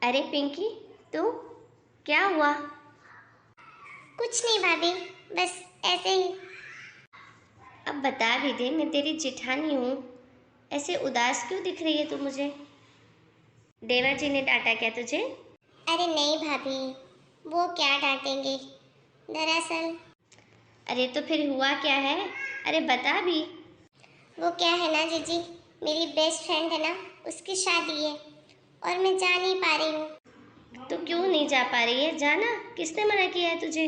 अरे पिंकी, तू क्या हुआ? कुछ नहीं भाभी, बस ऐसे ही। अब बता भी दे, मैं तेरी जेठानी हूँ। ऐसे उदास क्यों दिख रही है तू मुझे? देवर जी ने डांटा क्या तुझे? अरे नहीं भाभी, वो क्या डांटेंगे। दरअसल अरे तो फिर हुआ क्या है? अरे बता भी। वो क्या है ना जीजी, मेरी बेस्ट फ्रेंड है ना, उसकी शादी है और मैं जा नहीं पा रही हूँ। तो क्यों नहीं जा पा रही है? जाना, किसने मना किया है तुझे?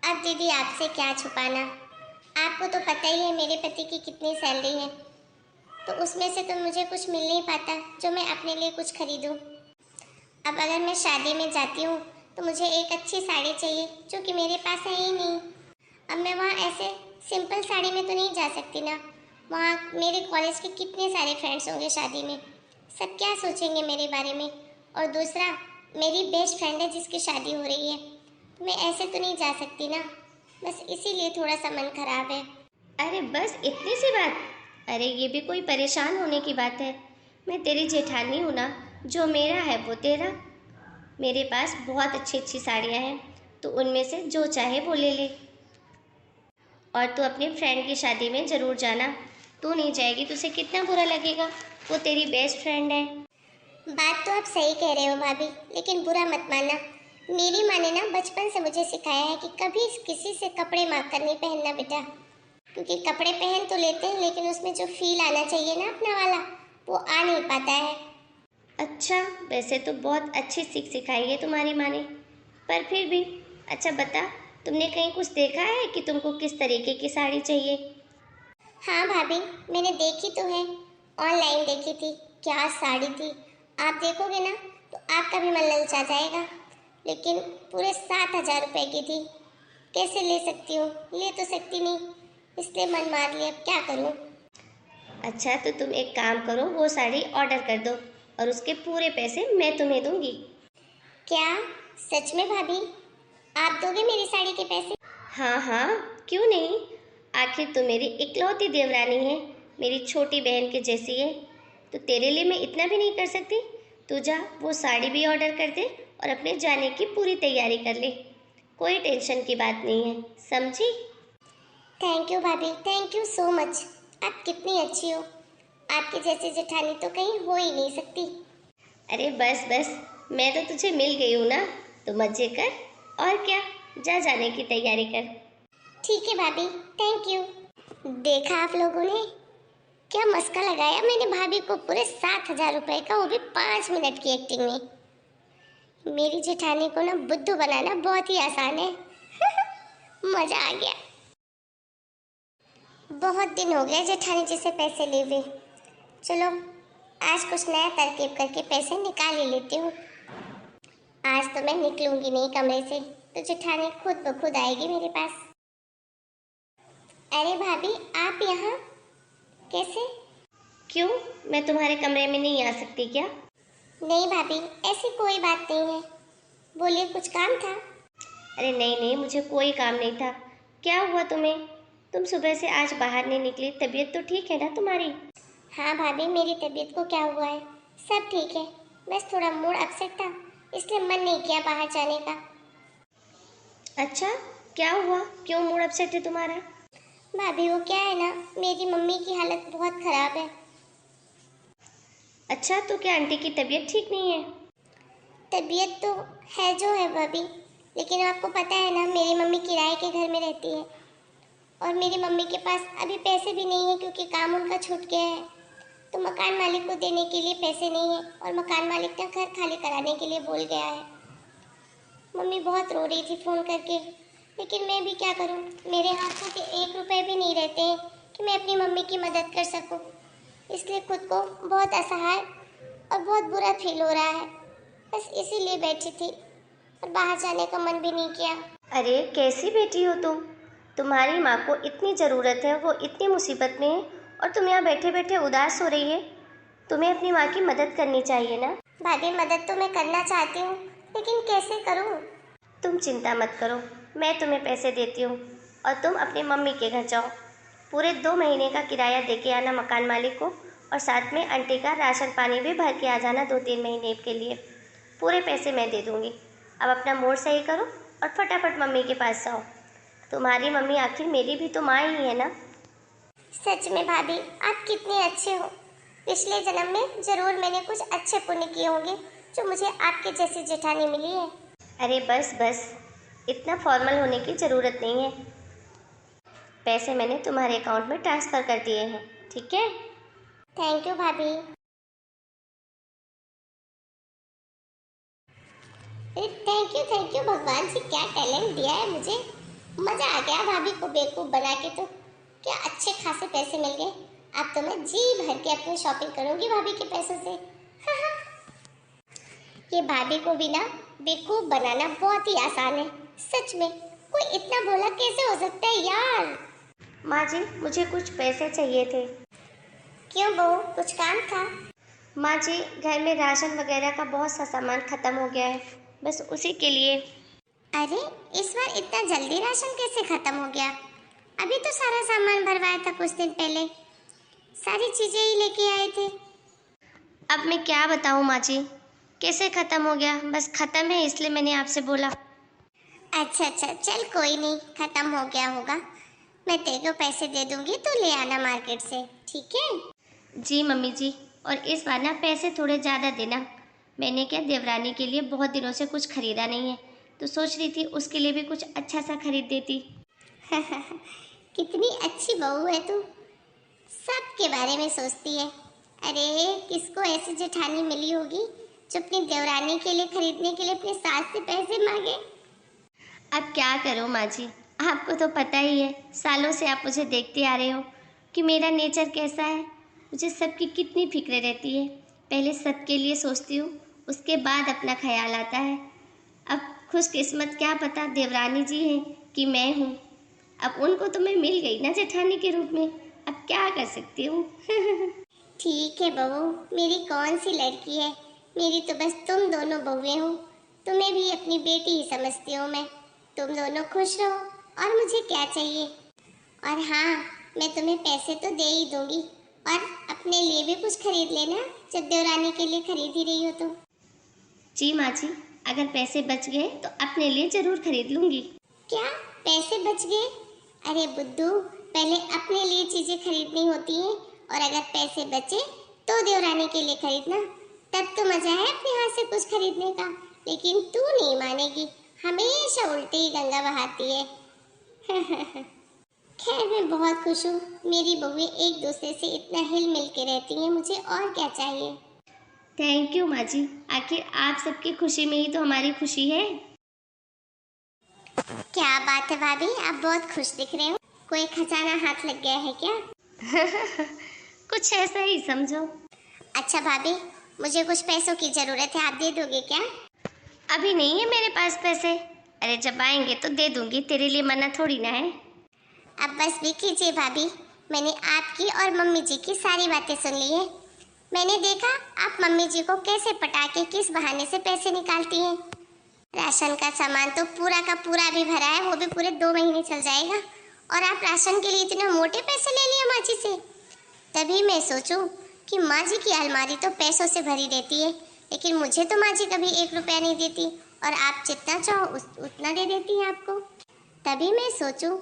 अब दीदी आपसे क्या छुपाना, आपको तो पता ही है मेरे पति की कितनी सैलरी है, तो उसमें से तो मुझे कुछ मिल नहीं पाता जो मैं अपने लिए कुछ खरीदूँ। अब अगर मैं शादी में जाती हूँ तो मुझे एक अच्छी साड़ी चाहिए जो कि मेरे पास है ही नहीं। अब मैं वहाँ ऐसे सिंपल साड़ी में तो नहीं जा सकती ना, वहाँ मेरे कॉलेज के कितने सारे फ्रेंड्स होंगे शादी में, सब क्या सोचेंगे मेरे बारे में। और दूसरा, मेरी बेस्ट फ्रेंड है जिसकी शादी हो रही है, तो मैं ऐसे तो नहीं जा सकती ना, बस इसीलिए थोड़ा सा मन खराब है। अरे बस इतनी सी बात? अरे ये भी कोई परेशान होने की बात है? मैं तेरी जेठानी हूँ ना, जो मेरा है वो तेरा। मेरे पास बहुत अच्छी अच्छी साड़ियाँ हैं, तो उनमें से जो चाहे वो ले ले। और तू अपनी फ्रेंड की शादी में ज़रूर जाना। तू नहीं जाएगी तो उसे कितना बुरा लगेगा, वो तेरी बेस्ट फ्रेंड है। बात तो आप सही कह रहे हो भाभी, लेकिन बुरा मत मानना। मेरी माँ ने ना बचपन से मुझे सिखाया है कि कभी किसी से कपड़े मांग कर नहीं पहनना बेटा, क्योंकि कपड़े पहन तो लेते हैं लेकिन उसमें जो फील आना चाहिए ना अपना वाला, वो आ नहीं पाता है। अच्छा, वैसे तो बहुत अच्छी सीख सिखाई है तुम्हारी माँ ने, पर फिर भी। अच्छा बता, तुमने कहीं कुछ देखा है कि तुमको किस तरीके की साड़ी चाहिए? हाँ भाभी, मैंने देखी तो है, ऑनलाइन देखी थी, क्या साड़ी थी। आप देखोगे ना तो आपका भी मन ललचा जाएगा, लेकिन पूरे 7,000 रुपए की थी। कैसे ले सकती हूँ, ले तो सकती नहीं, इसलिए मन मार लिया, अब क्या करूँ। अच्छा तो तुम एक काम करो, वो साड़ी ऑर्डर कर दो और उसके पूरे पैसे मैं तुम्हें दूंगी। क्या, सच में भाभी, आप दोगे मेरी साड़ी के पैसे? हाँ हाँ, क्यों नहीं। आखिर तू मेरी इकलौती देवरानी है, मेरी छोटी बहन के जैसी है, तो तेरे लिए मैं इतना भी नहीं कर सकती? तू जा, वो साड़ी भी ऑर्डर कर दे और अपने जाने की पूरी तैयारी कर ले। कोई टेंशन की बात नहीं है, समझी? थैंक यू भाभी, थैंक यू सो मच। आप कितनी अच्छी हो, आपकी जैसी जेठानी तो कहीं हो ही नहीं सकती। अरे बस बस, मैं तो तुझे मिल गई हूँ ना, तो मजे कर। और क्या, जा जाने की तैयारी कर। ठीक है भाभी, थैंक यू। देखा आप लोगों ने, क्या मस्का लगाया मैंने भाभी को, पूरे 7,000 रुपए का, वो भी 5 मिनट की एक्टिंग में। मेरी जेठानी को ना बुद्धू बनाना बहुत ही आसान है। मजा आ गया। बहुत दिन हो गए जेठानी जी से पैसे लिए हुए, चलो आज कुछ नया तरकीब करके पैसे निकाल ही लेती हूँ। आज तो मैं निकलूंगी नहीं कमरे से, तो जेठानी खुद ब खुद आएगी मेरे पास। अरे भाभी, आप यहाँ कैसे? क्यों, मैं तुम्हारे कमरे में नहीं आ सकती क्या? नहीं भाभी, ऐसी कोई बात नहीं है, बोलिए, कुछ काम था? अरे नहीं नहीं, मुझे कोई काम नहीं था। क्या हुआ तुम्हें? तुम सुबह से आज बाहर नहीं निकली, तबीयत तो ठीक है ना तुम्हारी? हाँ भाभी, मेरी तबीयत को क्या हुआ है, सब ठीक है, बस थोड़ा मूड अपसेट था, इसलिए मन नहीं किया बाहर जाने का। अच्छा, क्या हुआ? क्यों मूड अपसेट है तुम्हारा? भाभी वो क्या है ना, मेरी मम्मी की हालत बहुत खराब है। अच्छा, तो क्या आंटी की तबीयत ठीक नहीं है? तबीयत तो है जो है भाभी, लेकिन आपको पता है ना मेरी मम्मी किराए के घर में रहती है, और मेरी मम्मी के पास अभी पैसे भी नहीं है क्योंकि काम उनका छूट गया है, तो मकान मालिक को देने के लिए पैसे नहीं है, और मकान मालिक ना घर खाली कराने के लिए बोल गया है। मम्मी बहुत रो रही थी फ़ोन करके, लेकिन मैं भी क्या करूं, मेरे हाथ में 1 रुपए भी नहीं रहते हैं कि मैं अपनी मम्मी की मदद कर सकूं, इसलिए खुद को बहुत असहाय और बहुत बुरा फील हो रहा है, बस इसीलिए बैठी थी और बाहर जाने का मन भी नहीं किया। अरे कैसी बेटी हो तुम? तुम्हारी माँ को इतनी ज़रूरत है, वो इतनी मुसीबत में है, और तुम यहाँ बैठे बैठे उदास हो रही है। तुम्हें अपनी माँ की मदद करनी चाहिए ना। भाभी मदद तो मैं करना चाहती हूँ, लेकिन कैसे करूँ? तुम चिंता मत करो, मैं तुम्हें पैसे देती हूँ और तुम अपनी मम्मी के घर जाओ। पूरे 2 महीने का किराया दे के आना मकान मालिक को, और साथ में आंटी का राशन पानी भी भर के आ जाना 2-3 महीने के लिए। पूरे पैसे मैं दे दूँगी। अब अपना मूड सही करो और फटाफट मम्मी के पास जाओ। तुम्हारी मम्मी आखिर मेरी भी तो माँ ही है ना। सच में भाभी, आप कितने अच्छे हो। पिछले जन्म में जरूर मैंने कुछ अच्छे पुण्य किए होंगे जो मुझे आपके जैसी जेठानी मिली है। अरे बस बस, इतना फॉर्मल होने की ज़रूरत नहीं है। पैसे मैंने तुम्हारे अकाउंट में ट्रांसफ़र कर दिए हैं, ठीक है? थैंक यू भाभी। थैंक यू भगवान जी, क्या टैलेंट दिया है मुझे। मजा आ गया भाभी को बेवकूफ बना के। तो क्या अच्छे खासे पैसे मिल गए। अब तो मैं जी भर के अपनी शॉपिंग करूंगी भाभी के पैसों से। ये भाभी को भी ना बेवकूफ बनाना बहुत ही आसान है। सच में कोई इतना भोला कैसे हो सकता है यार। माँ जी, मुझे कुछ पैसे चाहिए थे। क्यों बहू, कुछ काम था? माँ जी, घर में राशन वगैरह का बहुत सा सामान ख़त्म हो गया है, बस उसी के लिए। अरे इस बार इतना जल्दी राशन कैसे खत्म हो गया? अभी तो सारा सामान भरवाया था कुछ दिन पहले। सारी चीजें ही लेके आए थे। अब मैं क्या बताऊँ माँ जी, कैसे ख़त्म हो गया, बस ख़त्म है इसलिए मैंने आपसे बोला। अच्छा चल कोई नहीं, खत्म हो गया होगा। मैं तेरे को पैसे दे दूंगी तो ले आना मार्केट से, ठीक है? जी मम्मी जी, और इस बार ना पैसे थोड़े ज़्यादा देना। मैंने क्या देवरानी के लिए बहुत दिनों से कुछ खरीदा नहीं है, तो सोच रही थी उसके लिए भी कुछ अच्छा सा खरीद देती। कितनी अच्छी बहू है तू, सबके बारे में सोचती है। अरे किसको ऐसी जेठानी मिली होगी जो अपनी देवरानी के लिए खरीदने के लिए अपनी सास से पैसे मांगे। अब क्या करूँ माँ जी, आपको तो पता ही है, सालों से आप मुझे देखते आ रहे हो कि मेरा नेचर कैसा है। मुझे सबकी कितनी फिक्र रहती है। पहले सबके लिए सोचती हूँ, उसके बाद अपना ख्याल आता है। अब खुशकिस्मत क्या पता देवरानी जी हैं कि मैं हूँ। अब उनको तो मैं मिल गई ना जेठानी के रूप में, अब क्या कर सकती हूँ। ठीक है बहू, मेरी कौन सी लड़की है, मेरी तो बस तुम दोनों बहुएं हो। तुम्हें भी अपनी बेटी ही समझती हूँ मैं। तुम दोनों खुश रहो और मुझे क्या चाहिए। और हाँ, मैं तुम्हें पैसे तो दे ही दूंगी, और अपने लिए भी कुछ खरीद लेना जब देवरानी के लिए खरीद ही रही हो तो। जी माँ जी, अगर पैसे बच गए तो अपने लिए ज़रूर खरीद लूँगी। क्या पैसे बच गए? अरे बुद्धू, पहले अपने लिए चीजें खरीदनी होती हैं, और अगर पैसे बचे तो देवरानी के लिए खरीदना। तब तो मजा है अपने हाथ से कुछ खरीदने का। लेकिन तू नहीं मानेगी, हमेशा उल्टे ही गंगा बहाती है। खैर मैं बहुत खुश हूँ, मेरी बहुएं एक दूसरे से इतना हिल मिल के रहती हैं, मुझे और क्या चाहिए। थैंक यू माँ जी, आखिर आप सबकी खुशी में ही तो हमारी खुशी है। क्या बात है भाभी, आप बहुत खुश दिख रहे हो। कोई खजाना हाथ लग गया है क्या? कुछ ऐसा ही समझो। अच्छा भाभी, मुझे कुछ पैसों की जरूरत है, आप दे दोगे क्या? अभी नहीं है मेरे पास पैसे। अरे जब आएंगे तो दे दूंगी, तेरे लिए मना थोड़ी ना है। अब बस भी कीजिए भाभी, मैंने आपकी और मम्मी जी की सारी बातें सुन ली है। मैंने देखा आप मम्मी जी को कैसे पटा के किस बहाने से पैसे निकालती हैं। राशन का सामान तो पूरा का पूरा भी भरा है, वो भी पूरे 2 महीने चल जाएगा, और आप राशन के लिए इतने मोटे पैसे ले लिए माँ जी से। तभी मैं सोचूं कि माँ जी की अलमारी तो पैसों से भरी रहती है, लेकिन मुझे तो माँ जी कभी 1 रुपया नहीं देती, और आप जितना चाहो उतना दे देती हैं आपको। तभी मैं सोचूं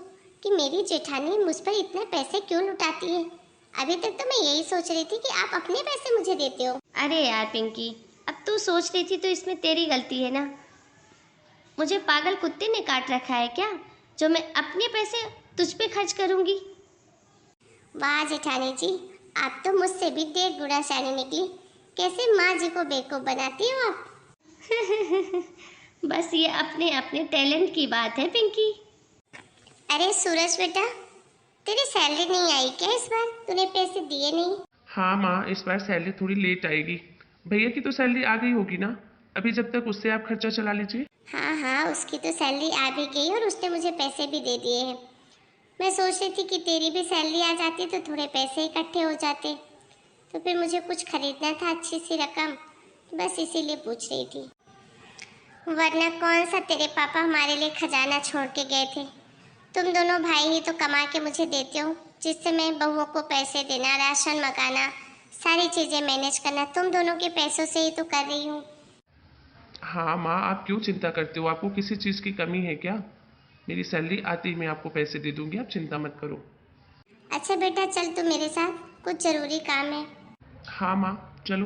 कि मेरी जेठानी मुझ पर इतने पैसे क्यों लुटाती है। अभी तक तो मैं यही सोच रही थी कि आप अपने पैसे मुझे देते हो। अरे यार पिंकी, अब तू सोच रही थी तो इसमें तेरी गलती है ना। मुझे पागल कुत्ते ने काट रखा है क्या, जो मैं अपने पैसे तुझ पे खर्च करूंगी। वाह जेठानी जी, आप तो मुझसे भी 1.5 गुना शानी निकली। कैसे माँ जी को बेवकूफ बनाती हो आप। बस ये अपने अपने टैलेंट की बात है पिंकी। अरे सूरज बेटा, तेरी सैलरी नहीं आई क्या इस बार? तूने पैसे दिए नहीं। हाँ माँ, इस बार सैलरी थोड़ी लेट आएगी। भैया की तो सैलरी आ गई होगी ना, अभी जब तक उससे आप खर्चा चला लीजिए। हाँ, उसकी तो सैलरी आ भी गई और उसने मुझे पैसे भी दे दिए हैं। मैं सोच रही थी कि तेरी भी सैलरी आ जाती तो थोड़े पैसे इकट्ठे हो जाते, तो फिर मुझे कुछ खरीदना था अच्छी सी रकम, बस इसीलिए पूछ रही थी। वरना कौन सा तेरे पापा हमारे लिए खजाना छोड़ के गए थे। तुम दोनों भाई ही तो कमा के मुझे देते हो, जिससे मैं बहुओं को पैसे देना, राशन मंगाना, सारी चीज़ें मैनेज करना तुम दोनों के पैसों से ही तो कर रही हूँ। हाँ माँ, आप क्यों चिंता करते हो? आपको किसी चीज़ की कमी है क्या? मेरी सैलरी आते ही मैं आपको पैसे दे दूंगी, आप चिंता मत करो। अच्छा बेटा, चल तू मेरे साथ, कुछ जरूरी काम है। हाँ माँ, चलो।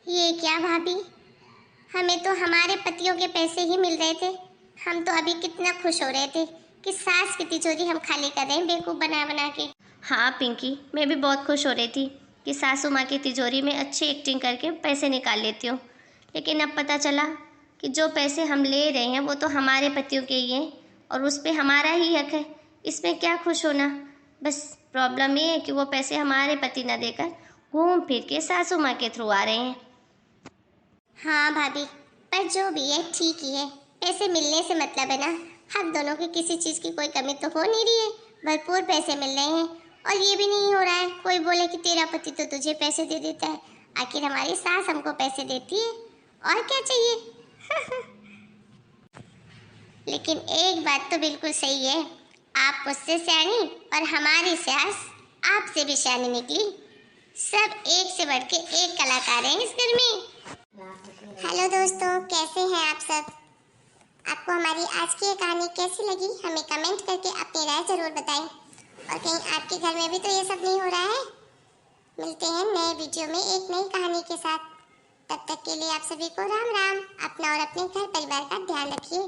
ये क्या भाभी, हमें तो हमारे पतियों के पैसे ही मिल रहे थे। हम तो अभी कितना खुश हो रहे थे कि सास की तिजोरी हम खाली कर रहे हैं बेवकूफ बना बना के। हाँ पिंकी, मैं भी बहुत खुश हो रही थी कि सासू माँ की तिजोरी में अच्छी एक्टिंग करके पैसे निकाल लेती हूँ। लेकिन अब पता चला कि जो पैसे हम ले रहे हैं वो तो हमारे पतियों के ही हैं और उस पर हमारा ही हक है। इसमें क्या खुश होना। बस प्रॉब्लम ये है कि वो पैसे हमारे पति न देकर घूम फिर के सासू माँ के थ्रू आ रहे हैं। हाँ भाभी, पर जो भी है ठीक ही है। पैसे मिलने से मतलब है ना, हम दोनों की किसी चीज की कोई कमी तो हो नहीं रही है। भरपूर पैसे मिल रहे हैं और ये भी नहीं हो रहा है कोई बोले कि तेरा पति तो तुझे पैसे दे देता है। आखिर हमारी सास हमको पैसे देती है, और क्या चाहिए। लेकिन एक बात तो बिल्कुल सही है, आप मुझसे सियानी और हमारी सास आपसे भी सियानी निकली। सब एक से बढ़ के एक कलाकार हैं इस घर में। हेलो दोस्तों, कैसे हैं आप सब? आपको हमारी आज की ये कहानी कैसी लगी हमें कमेंट करके अपनी राय जरूर बताएं। और कहीं आपके घर में भी तो ये सब नहीं हो रहा है? मिलते हैं नए वीडियो में एक नई कहानी के साथ। तब तक के लिए आप सभी को राम राम। अपना और अपने घर परिवार का ध्यान रखिए।